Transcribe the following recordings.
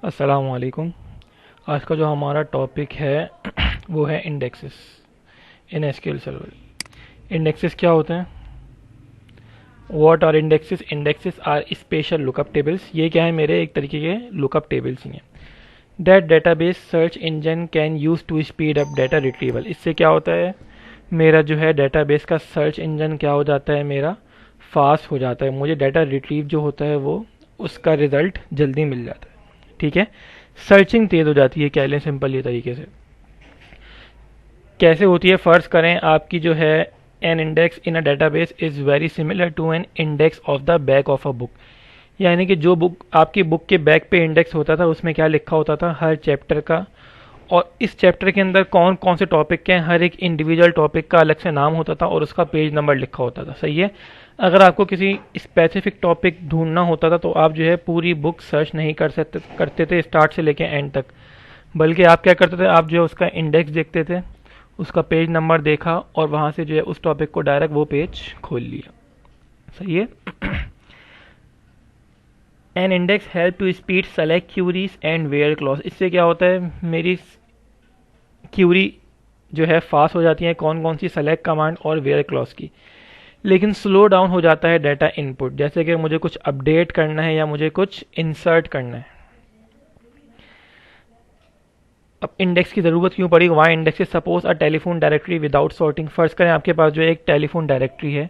अस्सलाम वालेकुम। आज का जो हमारा टॉपिक है वो है indexes in SQL server. Indexes क्या होते हैं? What are indexes? Indexes are special lookup tables. ये क्या है? मेरे एक तरीके के लुकअप टेबल्स ही हैं that database search engine can use to speed up data retrieval. इससे क्या होता है, मेरा जो है डेटाबेस का सर्च इंजन क्या हो जाता है, मेरा फास्ट हो जाता है। मुझे डाटा रिट्रीव जो होता है वो उसका रिजल्ट जल्दी मिल जाता है। ठीक है, सर्चिंग तेज हो जाती है, कह लें सिंपल ये तरीके से। कैसे होती है? फर्ज करें आपकी जो है an index in a database is very similar to an index of the back of a book. यानी कि जो बुक आपकी बुक के बैक पे इंडेक्स होता था उसमें क्या लिखा होता था, हर चैप्टर का, और इस चैप्टर के अंदर कौन कौन से टॉपिक के हैं, हर एक इंडिविजुअल टॉपिक का अलग से नाम होता था और उसका पेज नंबर लिखा होता था। सही है। अगर आपको किसी स्पेसिफिक टॉपिक ढूंढना होता था तो आप जो है पूरी बुक सर्च नहीं करते थे स्टार्ट से लेके एंड तक, बल्कि आप क्या करते थे, आप जो है उसका इंडेक्स देखते थे, उसका पेज नंबर देखा और वहां से जो है उस टॉपिक को डायरेक्ट वो पेज खोल लिया। सही है। An index help to speed select queries and where clause. इससे क्या होता है, मेरी क्यूरी जो है फास्ट हो जाती है, कौन कौन सी सेलेक्ट कमांड और वेयर क्लॉज की। लेकिन स्लो डाउन हो जाता है डाटा इनपुट, जैसे कि मुझे कुछ अपडेट करना है या मुझे कुछ इंसर्ट करना है। अब इंडेक्स की ज़रूरत क्यों पड़ी? वहाँ index is suppose a telephone directory without sorting. फर्ज करें आपके पास जो है एक टेलीफोन डायरेक्टरी है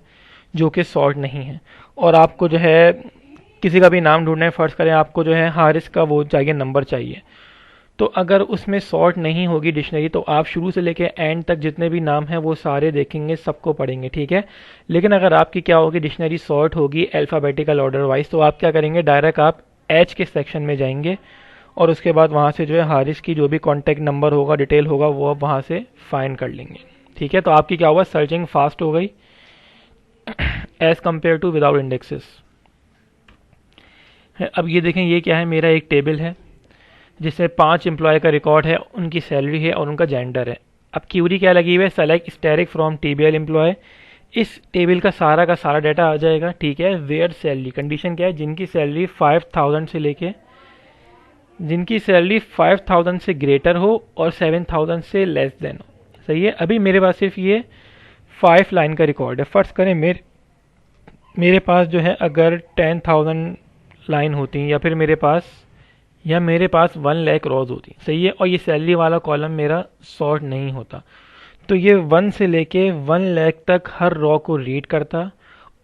जो कि सॉर्ट नहीं है, और आपको जो है किसी का भी नाम ढूंढना है। फर्ज करें आपको जो है हारिस का वो चाहिए, नंबर चाहिए, तो अगर उसमें सॉर्ट नहीं होगी डिक्शनरी तो आप शुरू से लेके एंड तक जितने भी नाम हैं वो सारे देखेंगे, सबको पढ़ेंगे। ठीक है। लेकिन अगर आपकी क्या होगी, डिक्शनरी सॉर्ट होगी अल्फ़ाबेटिकल ऑर्डर वाइज, तो आप क्या करेंगे, डायरेक्ट आप एच के सेक्शन में जाएंगे और उसके बाद वहाँ से जो है हारिस की जो भी कॉन्टैक्ट नंबर होगा, डिटेल होगा, वो आप वहाँ से फाइंड कर लेंगे। ठीक है। तो आपकी क्या हुआ, सर्चिंग फास्ट हो गई as compare to without indexes. अब ये देखें, ये क्या है, मेरा एक टेबल है जिसमें 5 एम्प्लॉय का रिकॉर्ड है, उनकी सैलरी है और उनका जेंडर है। अब क्यूरी क्या लगी हुई है, सेलेक्ट स्टैटिक फ्रॉम टीबीएल एम्प्लॉय। इस टेबल का सारा डाटा आ जाएगा। ठीक है। वेयर सैलरी, कंडीशन क्या है, जिनकी सैलरी 5000 से ग्रेटर हो और 7000 से लेस देन हो। सही है। अभी मेरे पास सिर्फ ये 5 लाइन का रिकॉर्ड है। फर्ज करें मेरे पास जो है अगर 10,000 लाइन होती या फिर मेरे पास 1 लाख रोज होती। सही है। और ये सैलरी वाला कॉलम मेरा सॉर्ट नहीं होता, तो ये 1 से लेके 1 लाख तक हर रो को रीड करता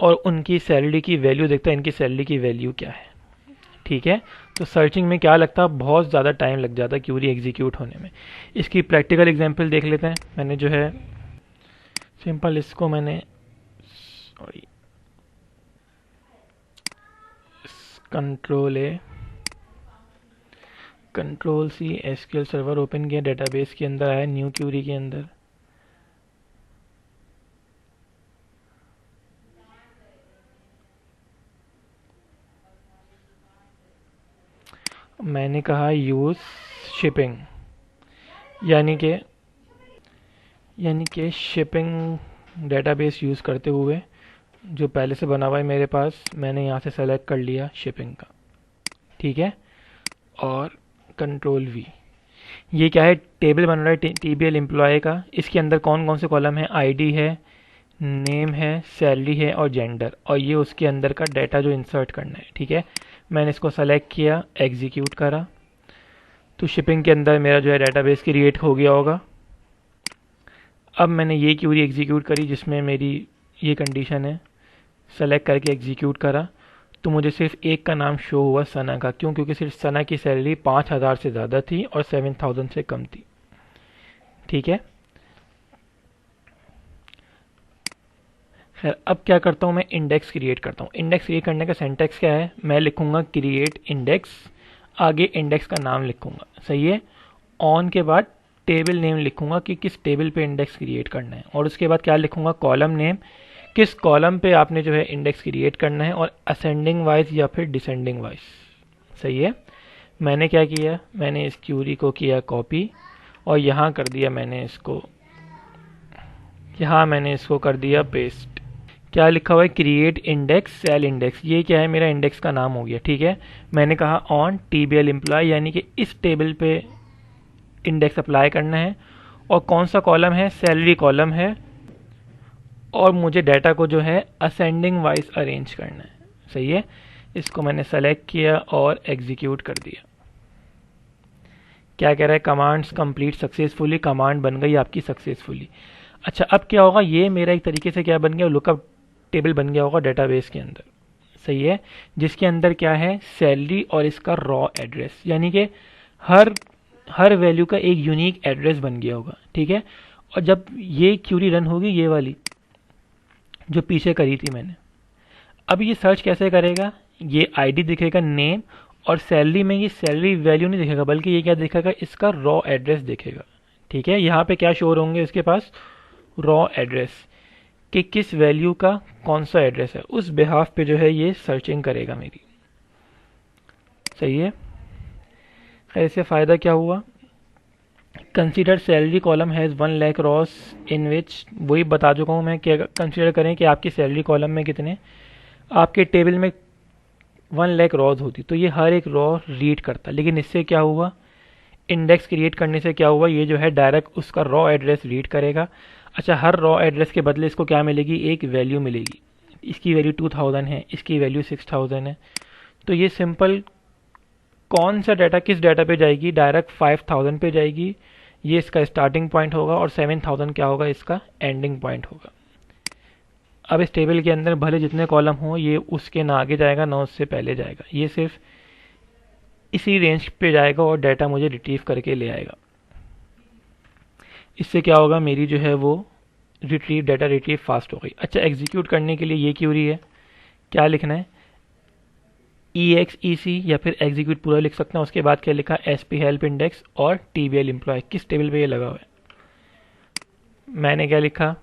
और उनकी सैलरी की वैल्यू देखता, इनकी सैलरी की वैल्यू क्या है। ठीक है। तो सर्चिंग में क्या लगता, बहुत ज़्यादा टाइम लग जाता क्यूरी एग्जीक्यूट होने में। इसकी प्रैक्टिकल एग्जांपल देख लेते हैं। मैंने जो है सिंपल इसको मैंने sorry control C SQL server open किया, डेटाबेस के अंदर आया, न्यू क्यूरी के अंदर। मैंने कहा यूज शिपिंग, यानी कि शिपिंग डेटाबेस यूज़ करते हुए जो पहले से बना हुआ है मेरे पास, मैंने यहाँ से सेलेक्ट कर लिया शिपिंग का। ठीक है। और कंट्रोल वी, ये क्या है, टेबल बन रहा है टीबीएल एम्प्लॉय का। इसके अंदर कौन कौन से कॉलम है, आईडी है, नेम है, सैलरी है और जेंडर, और ये उसके अंदर का डाटा जो इंसर्ट करना है। ठीक है। मैंने इसको सेलेक्ट किया, एग्जीक्यूट करा, तो शिपिंग के अंदर मेरा जो है डाटाबेस क्रिएट हो गया होगा। अब मैंने ये क्यूरी एग्जीक्यूट करी जिसमें मेरी ये कंडीशन है, सेलेक्ट करके एग्जीक्यूट करा, तो मुझे सिर्फ एक का नाम शो हुआ, सना का। क्यों? क्योंकि सिर्फ सना की सैलरी 5000 से ज़्यादा थी और 7000 से कम थी। ठीक है। खैर, अब क्या करता हूँ, मैं इंडेक्स क्रिएट करता हूँ। इंडेक्स क्रिएट करने का सिंटैक्स क्या है, मैं लिखूंगा क्रिएट इंडेक्स, आगे इंडेक्स का नाम लिखूंगा। सही है। ऑन के बाद टेबल नेम लिखूंगा कि किस टेबल पे इंडेक्स क्रिएट करना है, और उसके बाद क्या लिखूंगा, कॉलम नेम, किस कॉलम पे आपने जो है इंडेक्स क्रिएट करना है, और असेंडिंग वाइज या फिर डिसेंडिंग वाइज। सही है। मैंने क्या किया, मैंने इस क्यूरी को किया कॉपी और यहाँ कर दिया मैंने इसको कर दिया पेस्ट। क्या लिखा हुआ है, क्रिएट इंडेक्स सेल इंडेक्स, ये क्या है, मेरा इंडेक्स का नाम हो गया। ठीक है, मैंने कहा ऑन टीबीएल एम्प्लॉय, यानी कि इस टेबल पे इंडेक्स अप्लाई करना है, और कौन सा कॉलम है, सैलरी कॉलम है, और मुझे डाटा को जो है असेंडिंग वाइज अरेंज करना है। सही है, इसको मैंने सेलेक्ट किया और एग्जीक्यूट कर दिया। क्या कह रहा है, कमांड्स कंप्लीट सक्सेसफुली, कमांड बन गई आपकी सक्सेसफुली। अच्छा, अब क्या होगा, ये मेरा एक तरीके से क्या बन गया, लुकअप टेबल बन गया होगा डेटाबेस के अंदर। सही है, जिसके अंदर क्या है, सैलरी और इसका रॉ एड्रेस, यानी कि हर हर वैल्यू का एक यूनिक एड्रेस बन गया होगा। ठीक है, और जब ये क्यूरी रन होगी, ये वाली जो पीछे करी थी मैंने, अब ये सर्च कैसे करेगा, ये आईडी दिखेगा, नेम, और सैलरी में ये सैलरी वैल्यू नहीं दिखेगा, बल्कि ये क्या दिखेगा, इसका रॉ एड्रेस दिखेगा। ठीक है, यहाँ पे क्या शोर होंगे इसके पास, रॉ एड्रेस, कि किस वैल्यू का कौन सा एड्रेस है, उस बिहाफ पे जो है ये सर्चिंग करेगा मेरी। सही है, ऐसे फ़ायदा क्या हुआ, consider salary column has 1 lakh gross in which, वही बता चुका हूँ मैं कि कंसीडर करें कि आपकी सैलरी कॉलम में कितने, आपके टेबल में 1 लाख रॉज होती, तो ये हर एक रॉ रीड करता। लेकिन इससे क्या हुआ, इंडेक्स क्रिएट करने से क्या हुआ, ये जो है डायरेक्ट उसका रॉ एड्रेस रीड करेगा। अच्छा, हर रॉ एड्रेस के बदले इसको क्या मिलेगी, एक वैल्यू मिलेगी, इसकी वैल्यू 2000 है, इसकी वैल्यू 6000 है। तो ये सिंपल, कौन सा डाटा किस डाटा पे जाएगी, डायरेक्ट 5000 पे जाएगी, ये इसका स्टार्टिंग पॉइंट होगा, और 7000 क्या होगा, इसका एंडिंग पॉइंट होगा। अब इस टेबल के अंदर भले जितने कॉलम हो, ये उसके ना आगे जाएगा ना उससे पहले जाएगा, ये सिर्फ इसी रेंज पे जाएगा और डाटा मुझे रिट्रीव करके ले आएगा। इससे क्या होगा, मेरी जो है वो डाटा रिट्रीव फास्ट हो गई। अच्छा, एग्जीक्यूट करने के लिए ये क्यूरी है, क्या लिखना है, EXEC, या फिर एग्जीक्यूट पूरा लिख सकते हैं। उसके बाद क्या लिखा, SP हेल्प इंडेक्स और TBL एम्प्लॉय, किस टेबल पे ये लगा हुआ है, मैंने क्या लिखा,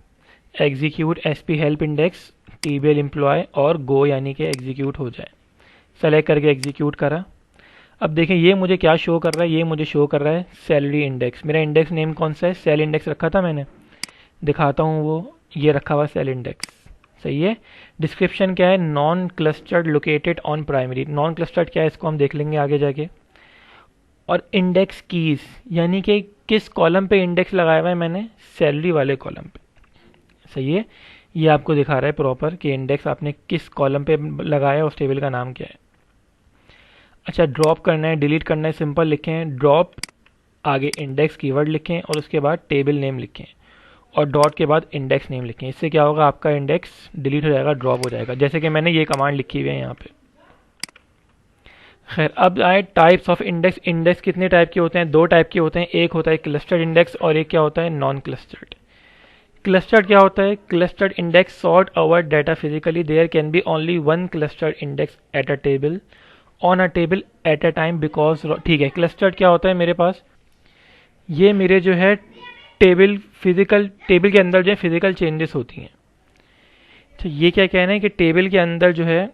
execute SP help index TBL employ और गो, यानी कि एग्जीक्यूट हो जाए। सेलेक्ट करके एग्जीक्यूट करा। अब देखें ये मुझे क्या शो कर रहा है, ये मुझे शो कर रहा है सैलरी इंडेक्स। मेरा इंडेक्स नेम कौन सा है, सेल इंडेक्स रखा था मैंने, दिखाता हूँ वो, ये रखा हुआ सेल इंडेक्स। सही है, डिस्क्रिप्शन क्या है, non clustered located on primary, non clustered क्या है इसको हम देख लेंगे आगे जाके। और इंडेक्स कीज, यानी कि किस कॉलम पे इंडेक्स लगाया हुआ है मैंने, सैलरी वाले कॉलम पे। सही है, ये आपको दिखा रहा है प्रॉपर कि इंडेक्स आपने किस कॉलम पे लगाया, उस टेबल का नाम क्या है। अच्छा, ड्रॉप करना है, डिलीट करना है, सिंपल लिखें ड्रॉप, आगे इंडेक्स कीवर्ड लिखें, और उसके बाद टेबल नेम लिखें, और डॉट के बाद इंडेक्स नेम लिखें। इससे क्या होगा, आपका इंडेक्स डिलीट हो जाएगा, ड्रॉप हो जाएगा, जैसे कि मैंने ये कमांड लिखी हुई है यहाँ पे। खैर, अब आए टाइप्स ऑफ इंडेक्स। इंडेक्स कितने टाइप के होते हैं, दो टाइप के होते हैं, एक होता है क्लस्टर्ड इंडेक्स और एक क्या होता है, नॉन क्लस्टर्ड। क्लस्टर्ड क्या होता है, clustered index sort our data physically, there can be only one clustered index at a table on a table at a time because. ठीक है, क्लस्टर्ड क्या होता है, मेरे पास ये मेरे जो है टेबल, फिजिकल टेबल के अंदर जो है फिजिकल चेंजेस होती हैं। तो ये क्या कहना है कि टेबल के अंदर जो है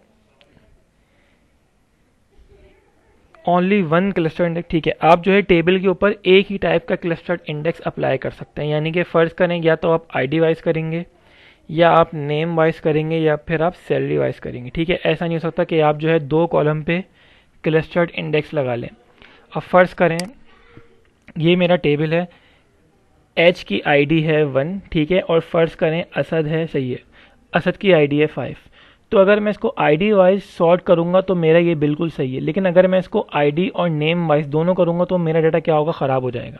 ओनली वन क्लस्टर इंडेक्स। ठीक है, आप जो है टेबल के ऊपर एक ही टाइप का क्लस्टर्ड इंडेक्स अप्लाई कर सकते हैं, यानी कि फर्ज करेंगे या तो आप आईडी वाइज करेंगे, या आप नेम वाइज करेंगे, या फिर आप सैलरी वाइज करेंगे। ठीक है, ऐसा नहीं हो सकता कि आप जो है दो कॉलम पे क्लस्टर्ड इंडेक्स लगा लें। अब फर्ज करें ये मेरा टेबल है, एच की आईडी है 1, ठीक है, और फर्ज करें असद है, सही है, असद की आईडी है 5। तो अगर मैं इसको आईडी वाइज सॉर्ट करूंगा तो मेरा ये बिल्कुल सही है, लेकिन अगर मैं इसको आईडी और नेम वाइज दोनों करूंगा तो मेरा डाटा क्या होगा, ख़राब हो जाएगा।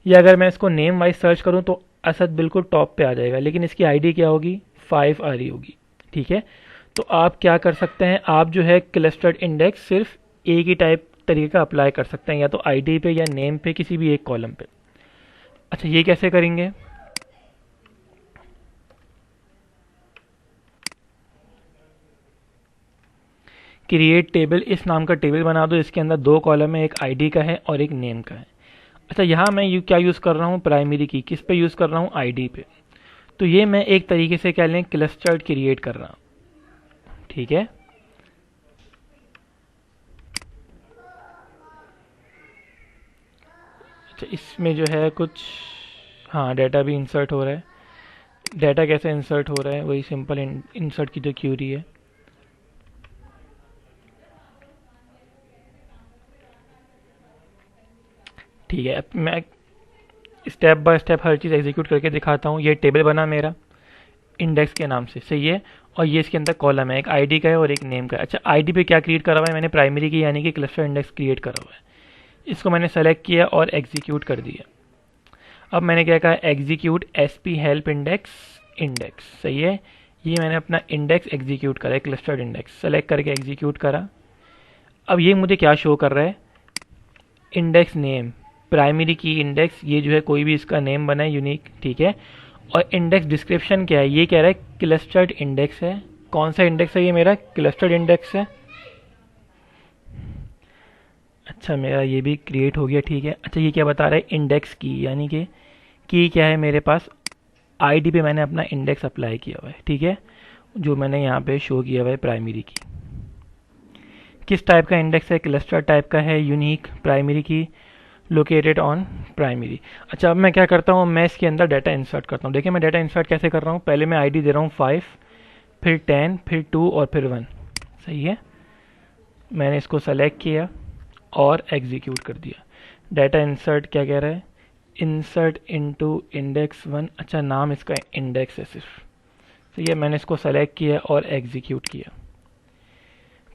या अगर मैं इसको नेम वाइज सर्च करूं तो असद बिल्कुल टॉप पे आ जाएगा, लेकिन इसकी आईडी क्या होगी, 5 आ रही होगी। ठीक है, तो आप क्या कर सकते हैं, आप जो है क्लस्टर्ड इंडेक्स सिर्फ एक ही टाइप तरीके का अप्लाई कर सकते हैं, या तो आईडी पे या नेम पे, किसी भी एक कॉलम पे। अच्छा, ये कैसे करेंगे, क्रिएट टेबल, इस नाम का टेबल बना दो, इसके अंदर दो कॉलम है, एक आईडी का है और एक नेम का है। अच्छा, यहाँ मैं क्या यूज़ कर रहा हूँ, प्राइमरी की, किस पे यूज़ कर रहा हूँ, आईडी पे। तो ये मैं एक तरीके से कह लें क्लस्टर्ड क्रिएट कर रहा हूँ। ठीक है, अच्छा इसमें जो है कुछ, हाँ डाटा भी इंसर्ट हो रहा है। डाटा कैसे इंसर्ट हो रहा है, वही सिंपल इंसर्ट की जो क्यूरी है। ठीक है, अब मैं step by step her cheese execute करके दिखाता हूँ। ये टेबल बना मेरा इंडेक्स के नाम से, सही है। और ये इसके अंदर कॉलम है, एक आईडी का है और एक नेम का है। अच्छा, आईडी पे क्या क्रिएट करा हुआ है मैंने, प्राइमरी की यानी कि क्लस्टर इंडेक्स क्रिएट करा हुआ है। इसको मैंने सेलेक्ट किया और एग्जीक्यूट कर दिया। अब मैंने क्या कहा, execute SP help index index, सही है। ये मैंने अपना इंडेक्स एग्जीक्यूट करा है, क्लस्टर्ड इंडेक्स सेलेक्ट करके एग्जीक्यूट करा। अब ये मुझे क्या शो कर रहा है, इंडेक्स नेम, प्राइमरी की इंडेक्स, ये जो है कोई भी इसका नेम बना है यूनिक, ठीक है। और इंडेक्स डिस्क्रिप्शन क्या है, ये कह रहा है क्लस्टर्ड इंडेक्स है। कौन सा इंडेक्स है, ये मेरा क्लस्टर्ड इंडेक्स है। अच्छा, मेरा ये भी क्रिएट हो गया, ठीक है। अच्छा, ये क्या बता रहा है, इंडेक्स की, यानी कि की क्या है मेरे पास, आईडी पे मैंने अपना इंडेक्स अप्लाई किया हुआ है, ठीक है, जो मैंने यहाँ पे शो किया हुआ है प्राइमरी की। किस टाइप का इंडेक्स है, क्लस्टर टाइप का है, यूनिक, प्राइमरी की, लोकेटेड ऑन प्राइमरी। अच्छा, अब मैं क्या करता हूँ, मैं इसके अंदर डाटा इंसर्ट करता हूँ। देखिए मैं डाटा इंसर्ट कैसे कर रहा हूँ, पहले मैं आईडी दे रहा हूँ 5, फिर 10, फिर 2 और फिर 1, सही है। मैंने इसको सेलेक्ट किया और एग्जीक्यूट कर दिया। डाटा इंसर्ट क्या कह रहा है, इंसर्ट इनटू इंडेक्स 1। अच्छा, नाम इसका इंडेक्स है सिर्फ, तो ये मैंने इसको सेलेक्ट किया और एग्जीक्यूट किया।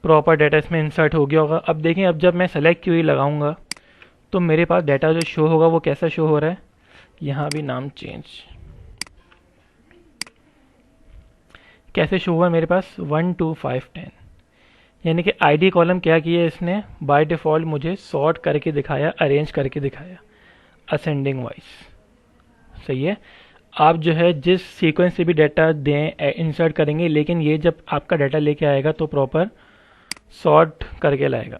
प्रॉपर डाटा इसमें इंसर्ट हो गया होगा। अब देखें, अब जब मैं सेलेक्ट क्यूरी लगाऊंगा तो मेरे पास डाटा जो शो होगा वो कैसा शो हो रहा है, यहाँ भी नाम चेंज कैसे शो हुआ मेरे पास, 1 2 5 10, यानी कि आईडी कॉलम क्या किया इसने, बाय डिफ़ॉल्ट मुझे सॉर्ट करके दिखाया, अरेंज करके दिखाया असेंडिंग वाइज, सही है। आप जो है जिस सीक्वेंस से भी डाटा दें इंसर्ट करेंगे, लेकिन ये जब आपका डाटा लेके आएगा तो प्रॉपर सॉर्ट करके लाएगा,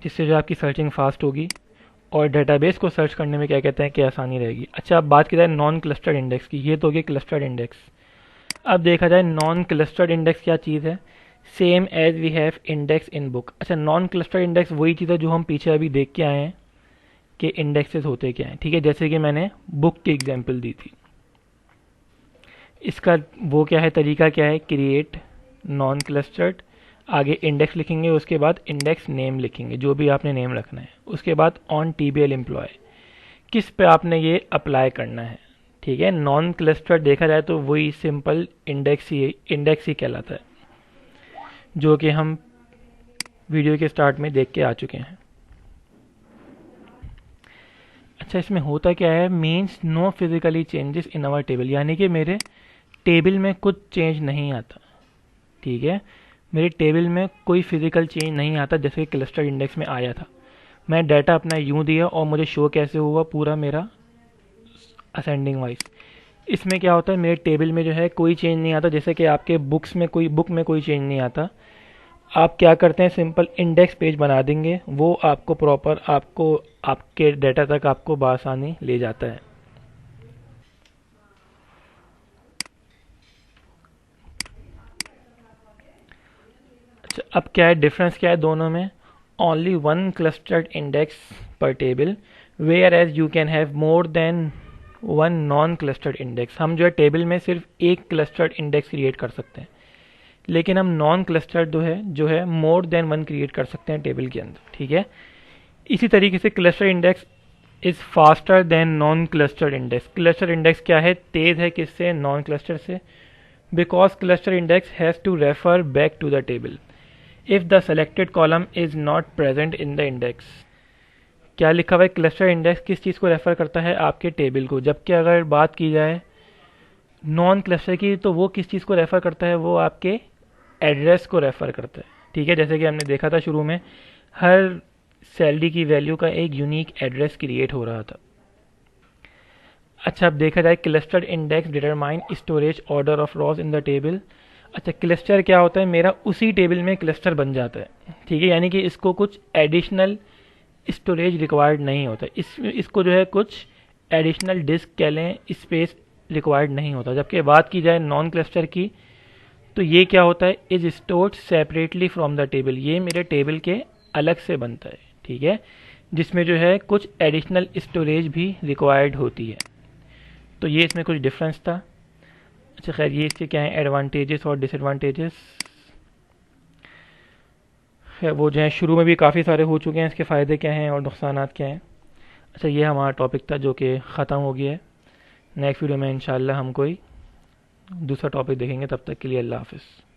जिससे जो आपकी सर्चिंग फास्ट होगी और डेटाबेस को सर्च करने में क्या कहते हैं कि आसानी रहेगी। अच्छा, अब बात की जाए नॉन क्लस्टर्ड इंडेक्स की, ये तो हो गया क्लस्टर्ड इंडेक्स। अब देखा जाए नॉन क्लस्टर्ड इंडेक्स क्या चीज़ है, same as we have index in book. अच्छा, नॉन क्लस्टर्ड इंडेक्स वही चीज़ है जो हम पीछे अभी देख के आए हैं कि इंडेक्सेस होते क्या हैं, ठीक है। जैसे कि मैंने बुक की एग्जांपल दी थी, इसका वो क्या है, तरीका क्या है, क्रिएट नॉन क्लस्टर्ड, आगे इंडेक्स लिखेंगे, उसके बाद इंडेक्स नेम लिखेंगे, जो भी आपने नेम रखना है, उसके बाद ऑन टीबीएल एम्प्लॉय, किस पे आपने ये अप्लाई करना है, ठीक है। नॉन क्लस्टर्ड देखा जाए तो वही सिंपल इंडेक्स ही कहलाता है, जो कि हम वीडियो के स्टार्ट में देख के आ चुके हैं। अच्छा, इसमें होता क्या है, means no physically changes in our table, यानी कि मेरे टेबल में कुछ चेंज नहीं आता, ठीक है। मेरे टेबल में कोई फिजिकल चेंज नहीं आता जैसे कि क्लस्टर इंडेक्स में आया था। मैं डाटा अपना यूं दिया और मुझे शो कैसे हुआ, पूरा मेरा असेंडिंग वाइज। इसमें क्या होता है, मेरे टेबल में जो है कोई चेंज नहीं आता, जैसे कि आपके बुक में कोई चेंज नहीं आता। आप क्या करते हैं, सिंपल इंडेक्स पेज बना देंगे, वो आपको प्रॉपर आपको आपके डाटा तक आपको बआसानी ले जाता है। अच्छा, अब क्या है डिफरेंस, क्या है दोनों में, only one clustered index per table, whereas you can have more than one non clustered index. हम जो है टेबल में सिर्फ एक क्लस्टर्ड इंडेक्स क्रिएट कर सकते हैं, लेकिन हम नॉन क्लस्टर्ड जो है मोर देन वन क्रिएट कर सकते हैं टेबल के अंदर, ठीक है। इसी तरीके से cluster index is faster than non clustered index. Cluster index क्या है, तेज है किससे, नॉन क्लस्टर से, because cluster index has to refer back to the table if the selected column is not present in the index. क्या लिखा हुआ है, क्लस्टर इंडेक्स किस चीज़ को रेफर करता है, आपके टेबल को, जबकि अगर बात की जाए नॉन क्लस्टर की तो वो किस चीज़ को रेफर करता है, वो आपके एड्रेस को रेफर करता है, ठीक है। जैसे कि हमने देखा था शुरू में, हर सैलरी की वैल्यू का एक यूनिक एड्रेस क्रिएट हो रहा था। अच्छा, अब देखा जाए clustered index determine storage order of rows in the table. अच्छा, क्लस्टर क्या होता है, मेरा उसी टेबल में क्लस्टर बन जाता है, ठीक है, यानी कि इसको कुछ एडिशनल स्टोरेज रिक्वायर्ड नहीं होता, इसको जो है कुछ एडिशनल डिस्क कह लें, स्पेस रिक्वायर्ड नहीं होता। जबकि बात की जाए नॉन क्लस्टर की, तो ये क्या होता है, is stored separately from the table, ये मेरे टेबल के अलग से बनता है, ठीक है, जिसमें जो है कुछ एडिशनल स्टोरेज भी रिक्वायर्ड होती है। तो ये इसमें कुछ डिफरेंस था। अच्छा खैर, ये इसके क्या हैं एडवांटेजेस और डिसएडवांटेजेस। खैर वो जो है शुरू में भी काफ़ी सारे हो चुके हैं, इसके फ़ायदे क्या हैं और नुकसानात क्या हैं। अच्छा ये हमारा टॉपिक था जो कि ख़त्म हो गया है। नेक्स्ट वीडियो में इंशाल्लाह हम कोई दूसरा टॉपिक देखेंगे। तब तक के लिए अल्लाह हाफ़िज़।